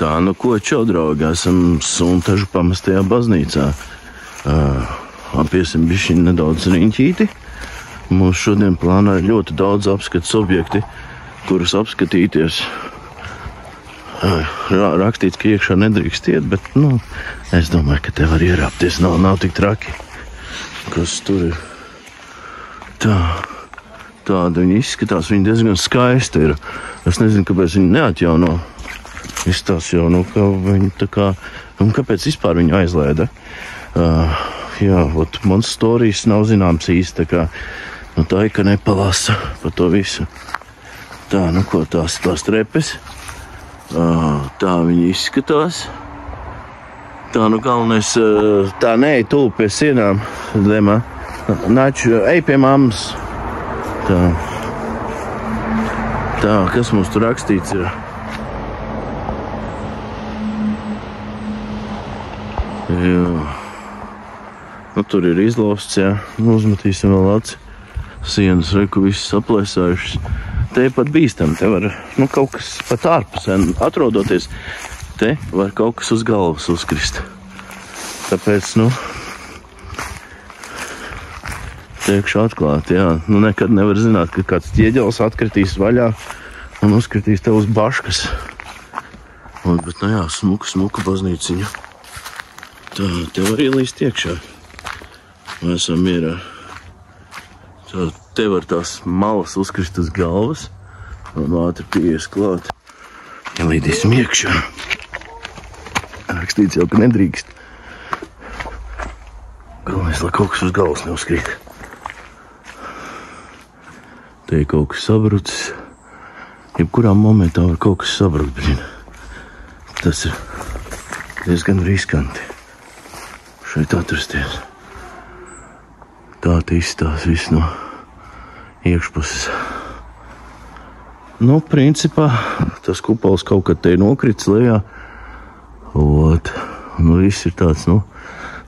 Tā, nu ko, čau, draugi, esam Suntažu pamestajā baznīcā. Apiesim bišķiņ nedaudz riņķīti. Mums šodien plānā ir ļoti daudz apskates objekti, kurus apskatīties. Rakstīts, ka iekšā nedrīkst iet, bet, nu, es domāju, ka te var ierāpties, nav tik traki. Kas tur ir? Tāda viņa izskatās, viņa diezgan skaista ir. Es nezinu, kāpēc viņa neatjauno. Izstās jau, nu, ka viņa tā kā, un kāpēc vispār viņa aizlēda. Jā, ot, man storijas nav zināms īsti, tā kā, nu, tā ir, ka nepalasa par to visu. Tā, nu, ko tās trepes. Tā viņa izskatās. Tā, nu, galvenais, tā neej tuvu pie sienām, Dema. Naču, ej pie mammas. Tā, kas mums tur rakstīts ir? Jā. Nu, tur ir izlausts, jā. Nu, uzmetīsim vēl aci. Sienas, reku, viss aplēsājušas. Te ir pat bīstam, te var, nu, kaut kas pat ārpusē atrodoties. Te var kaut kas uz galvas uzkrist. Tāpēc, nu, teikšu atklāti, jā. Nu, nekad nevar zināt, ka kāds ķieģelis atkritīs vaļā un uzkritīs tev uz baškas. Bet, nu jā, smuka baznīciņa. Tā, te var ielīst iekšā. Mēs esam mierā. Tā, te var tās malas uzkrist uz galvas un ātri pieies klāt. Ielīdīsim iekšā. Rakstīts jau, ka nedrīkst. Galvenais, lai kaut kas uz galvas neuzkrīt. Te ir kaut kas sabrucis. Jebkurā momentā var kaut kas sabrukt, bet tas ir diezgan riskanti šeit atrasties. Tā te izstās viss no iekšpuses. Nu, principā, tas kupols kaut kad te ir nokrits lejā. Nu, viss ir tāds, nu,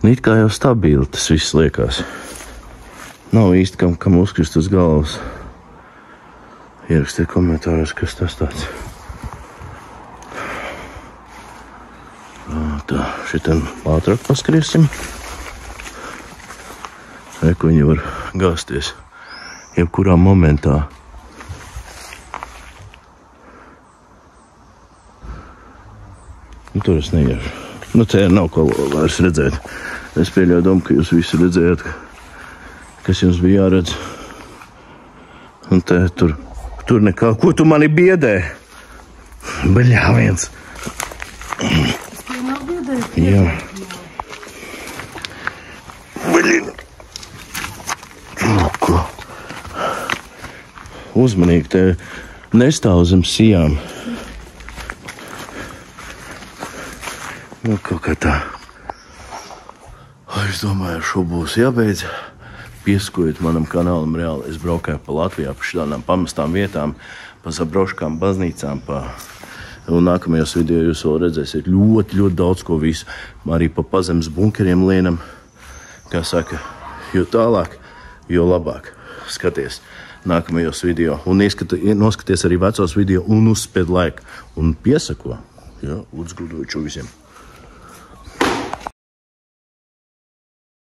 it kā jau stabili tas viss liekas. Nav īsti kam uzkrist uz galvas. Ierakstiet komentāros, kas tas tāds. Tā, šitam ātrāk paskriesim. Reku viņi var gāzties jebkurā momentā. Nu, tur es neiešu. Nu, te nav ko vairs redzēt. Es pieļauju domu, ka jūs visi redzējāt, kas jums bija jāredz. Un te tur nekā. Ko tu mani biedē? Baļā viens. Jā. Baļin. Uzmanīgi, te nestāv zem sijām. Nu, kaut kā tā. Es domāju, šo būs jābeidz. Piesakojiet manam kanālam reāli. Es braukāju pa Latvijā, pa šādām pamestām vietām, pa zabroškām baznīcām, un nākamajos video jūs vēl redzēsiet ļoti daudz ko visu. Arī pa pazemes bunkeriem lienam. Kā saka, jo tālāk, jo labāk. Skaties nākamajos video. Un noskaties arī vecos video un uzspied laiku. Un piesako. Jā, lūdzu, gudoju visiem.